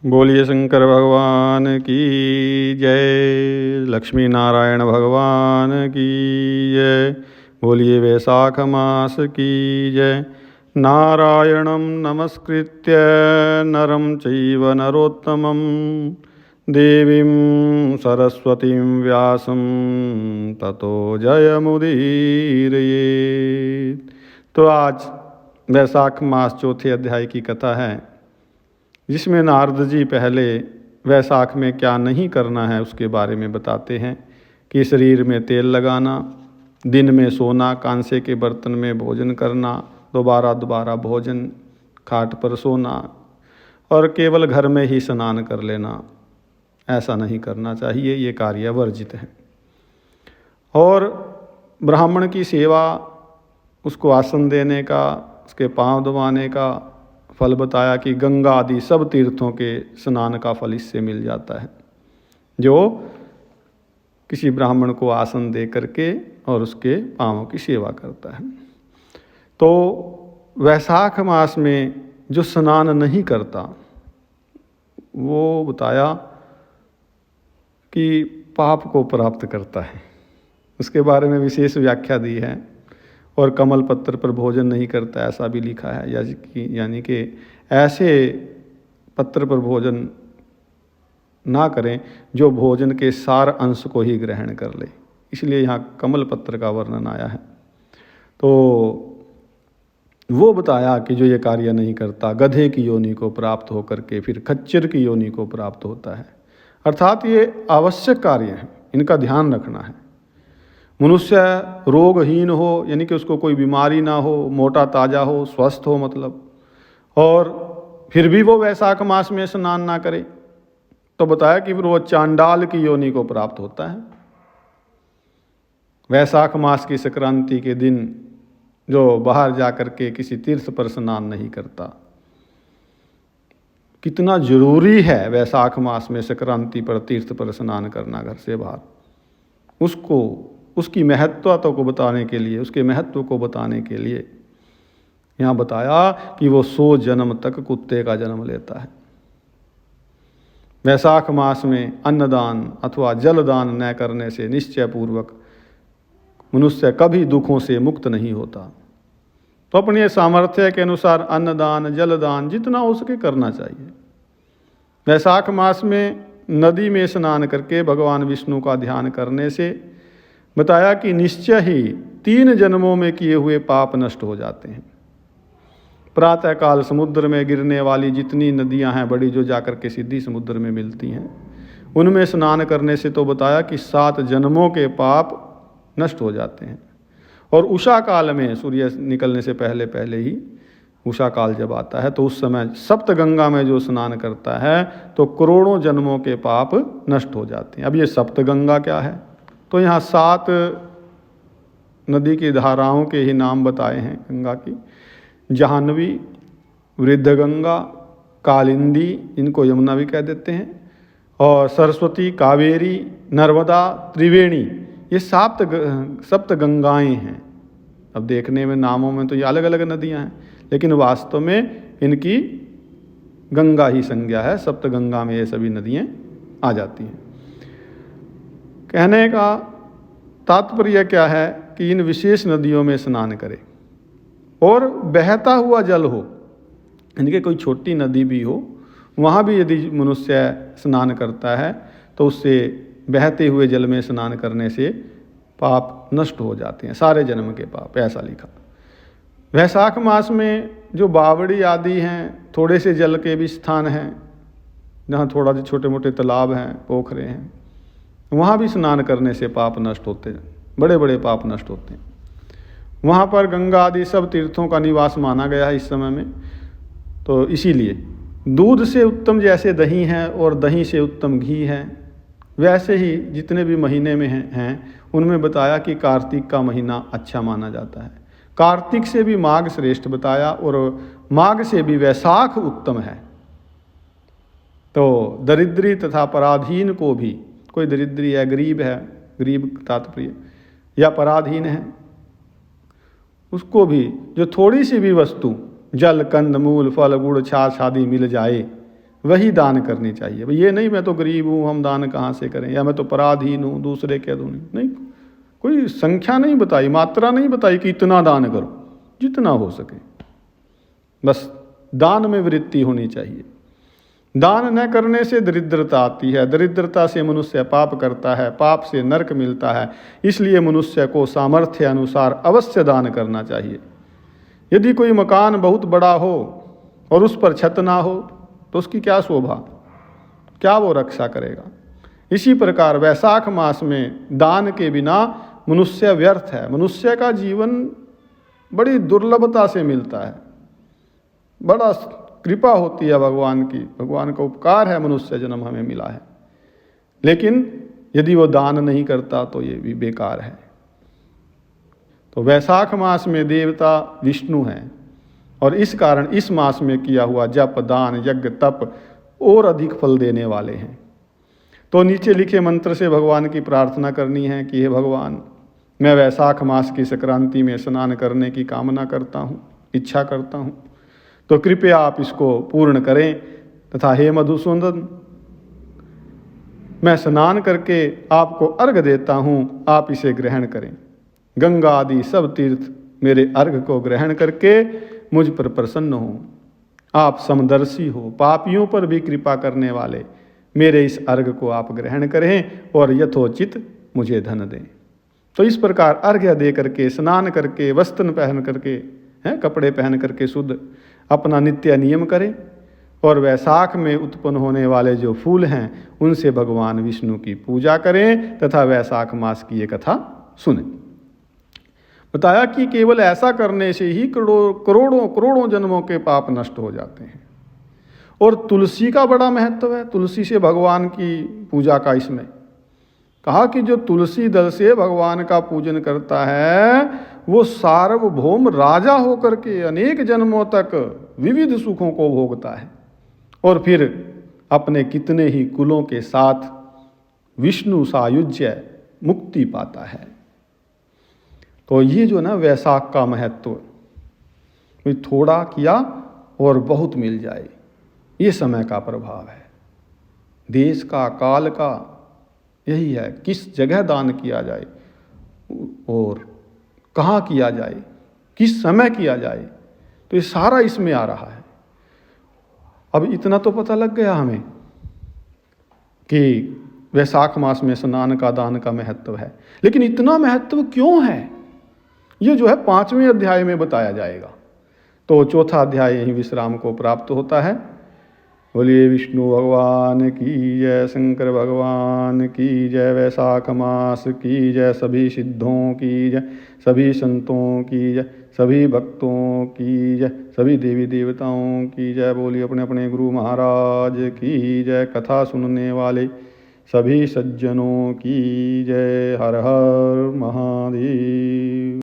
बोलिए शंकर भगवान की जय, लक्ष्मी नारायण भगवान की जय। बोलिए वैशाख मास की जय। नारायणं नमस्कृत्य नरं चैव नरोत्तमं देवीं सरस्वतीं व्यासं ततो जयमुदीरयेत्। तो आज वैशाख मास चौथे अध्याय की कथा है, जिसमें नारद जी पहले वैशाख में क्या नहीं करना है उसके बारे में बताते हैं कि शरीर में तेल लगाना, दिन में सोना, कांसे के बर्तन में भोजन करना, दोबारा दोबारा भोजन, खाट पर सोना और केवल घर में ही स्नान कर लेना, ऐसा नहीं करना चाहिए, ये कार्य वर्जित है। और ब्राह्मण की सेवा, उसको आसन देने का, उसके पांव दबाने का फल बताया कि गंगा आदि सब तीर्थों के स्नान का फल इससे मिल जाता है, जो किसी ब्राह्मण को आसन दे करके और उसके पांवों की सेवा करता है। तो वैशाख मास में जो स्नान नहीं करता, वो बताया कि पाप को प्राप्त करता है। उसके बारे में विशेष व्याख्या दी है। और कमल पत्र पर भोजन नहीं करता, ऐसा भी लिखा है, यानी कि ऐसे पत्र पर भोजन ना करें जो भोजन के सार अंश को ही ग्रहण कर ले, इसलिए यहाँ कमल पत्र का वर्णन आया है। तो वो बताया कि जो ये कार्य नहीं करता, गधे की योनि को प्राप्त होकर के फिर खच्चर की योनि को प्राप्त होता है। अर्थात ये आवश्यक कार्य है, इनका ध्यान रखना है। मनुष्य रोगहीन हो, यानी कि उसको कोई बीमारी ना हो, मोटा ताजा हो, स्वस्थ हो मतलब, और फिर भी वो वैशाख मास में स्नान ना करे, तो बताया कि फिर वो चांडाल की योनि को प्राप्त होता है। वैशाख मास की संक्रांति के दिन जो बाहर जाकर के किसी तीर्थ पर स्नान नहीं करता, कितना जरूरी है वैशाख मास में संक्रांति पर तीर्थ पर स्नान करना घर से बाहर, उसको उसकी महत्वता को बताने के लिए, उसके महत्व को बताने के लिए यहाँ बताया कि वो 100 जन्म तक कुत्ते का जन्म लेता है। वैशाख मास में अन्नदान अथवा जलदान न करने से निश्चय पूर्वक मनुष्य कभी दुखों से मुक्त नहीं होता। तो अपने सामर्थ्य के अनुसार अन्नदान, जलदान जितना हो सके करना चाहिए। वैशाख मास में नदी में स्नान करके भगवान विष्णु का ध्यान करने से बताया कि निश्चय ही 3 जन्मों में किए हुए पाप नष्ट हो जाते हैं। प्रातःकाल समुद्र में गिरने वाली जितनी नदियां हैं बड़ी, जो जाकर के सीधी समुद्र में मिलती हैं, उनमें स्नान करने से तो बताया कि 7 जन्मों के पाप नष्ट हो जाते हैं। और उषा काल में, सूर्य निकलने से पहले पहले ही उषा काल जब आता है, तो उस समय सप्त गंगा में जो स्नान करता है तो करोड़ों जन्मों के पाप नष्ट हो जाते हैं। अब ये सप्त गंगा क्या है, तो यहाँ 7 नदी की धाराओं के ही नाम बताए हैं गंगा की। जाह्नवी, वृद्ध गंगा, कालिंदी, इनको यमुना भी कह देते हैं, और सरस्वती, कावेरी, नर्मदा, त्रिवेणी, ये सप्त गंगाएं हैं। अब देखने में नामों में तो ये अलग अलग नदियां हैं, लेकिन वास्तव में इनकी गंगा ही संज्ञा है। सप्त गंगा में ये सभी नदियां आ जाती हैं। कहने का तात्पर्य क्या है कि इन विशेष नदियों में स्नान करें, और बहता हुआ जल हो, इनके कोई छोटी नदी भी हो, वहाँ भी यदि मनुष्य स्नान करता है तो उससे बहते हुए जल में स्नान करने से पाप नष्ट हो जाते हैं, सारे जन्म के पाप, ऐसा लिखा। वैशाख मास में जो बावड़ी आदि हैं, थोड़े से जल के भी स्थान हैं, जहाँ थोड़ा से छोटे मोटे तालाब हैं, पोखरे हैं, वहाँ भी स्नान करने से पाप नष्ट होते हैं, बड़े बड़े पाप नष्ट होते हैं। वहाँ पर गंगा आदि सब तीर्थों का निवास माना गया है इस समय में। तो इसीलिए दूध से उत्तम जैसे दही है और दही से उत्तम घी है, वैसे ही जितने भी महीने में हैं उनमें बताया कि कार्तिक का महीना अच्छा माना जाता है। कार्तिक से भी माघ श्रेष्ठ बताया, और माघ से भी वैशाख उत्तम है। तो दरिद्री तथा पराधीन को भी, कोई दरिद्री है, गरीब है, गरीब तात्पर्य, या पराधीन है, उसको भी जो थोड़ी सी भी वस्तु, जल, कंद, मूल, फल, गुड़, छाछ आदि मिल जाए वही दान करनी चाहिए। भाई ये नहीं मैं तो गरीब हूँ, हम दान कहाँ से करें, या मैं तो पराधीन हूँ, दूसरे कह दूँ, नहीं, कोई संख्या नहीं बताई, मात्रा नहीं बताई कि इतना दान करो, जितना हो सके बस दान में वृत्ति होनी चाहिए। दान न करने से दरिद्रता आती है, दरिद्रता से मनुष्य पाप करता है, पाप से नरक मिलता है। इसलिए मनुष्य को सामर्थ्य अनुसार अवश्य दान करना चाहिए। यदि कोई मकान बहुत बड़ा हो और उस पर छत ना हो तो उसकी क्या शोभा, क्या वो रक्षा करेगा। इसी प्रकार वैशाख मास में दान के बिना मनुष्य व्यर्थ है। मनुष्य का जीवन बड़ी दुर्लभता से मिलता है, बड़ा कृपा होती है भगवान की, भगवान का उपकार है मनुष्य जन्म हमें मिला है। लेकिन यदि वो दान नहीं करता तो ये भी बेकार है। तो वैशाख मास में देवता विष्णु हैं और इस कारण इस मास में किया हुआ जप, दान, यज्ञ, तप और अधिक फल देने वाले हैं। तो नीचे लिखे मंत्र से भगवान की प्रार्थना करनी है कि हे भगवान, मैं वैशाख मास की संक्रांति में स्नान करने की कामना करता हूँ, इच्छा करता हूँ, तो कृपया आप इसको पूर्ण करें। तथा हे मधुसूदन, मैं स्नान करके आपको अर्घ देता हूँ, आप इसे ग्रहण करें। गंगा आदि सब तीर्थ मेरे अर्घ को ग्रहण करके मुझ पर प्रसन्न हो। आप समदर्शी हो, पापियों पर भी कृपा करने वाले, मेरे इस अर्घ को आप ग्रहण करें और यथोचित मुझे धन दें। तो इस प्रकार अर्घ्य दे करके, स्नान करके, वस्त्र पहन करके, कपड़े पहन करके शुद्ध अपना नित्य नियम करें और वैशाख में उत्पन्न होने वाले जो फूल हैं उनसे भगवान विष्णु की पूजा करें तथा वैशाख मास की ये कथा सुनें। बताया कि केवल ऐसा करने से ही करोड़ों जन्मों के पाप नष्ट हो जाते हैं। और तुलसी का बड़ा महत्व है, तुलसी से भगवान की पूजा का। इसमें कहा कि जो तुलसी दल से भगवान का पूजन करता है वो सार्वभौम राजा होकर के अनेक जन्मों तक विविध सुखों को भोगता है और फिर अपने कितने ही कुलों के साथ विष्णु सायुज्य मुक्ति पाता है। तो ये जो ना वैशाख का महत्व, थोड़ा किया और बहुत मिल जाए, ये समय का प्रभाव है, देश का, काल का यही है। किस जगह दान किया जाए और कहाँ किया जाए, किस समय किया जाए, तो ये सारा इसमें आ रहा है। अब इतना तो पता लग गया हमें कि वैशाख मास में स्नान का, दान का महत्व है। लेकिन इतना महत्व क्यों है, ये जो है 5वें अध्याय में बताया जाएगा। तो चौथा अध्याय यहीं विश्राम को प्राप्त होता है। बोलिए विष्णु भगवान की जय, शंकर भगवान की जय, वैशाख मास की जय, सभी सिद्धों की जय, सभी संतों की जय, सभी भक्तों की जय, सभी देवी देवताओं की जय। बोलिए अपने अपने गुरु महाराज की जय, कथा सुनने वाले सभी सज्जनों की जय। हर हर महादेव।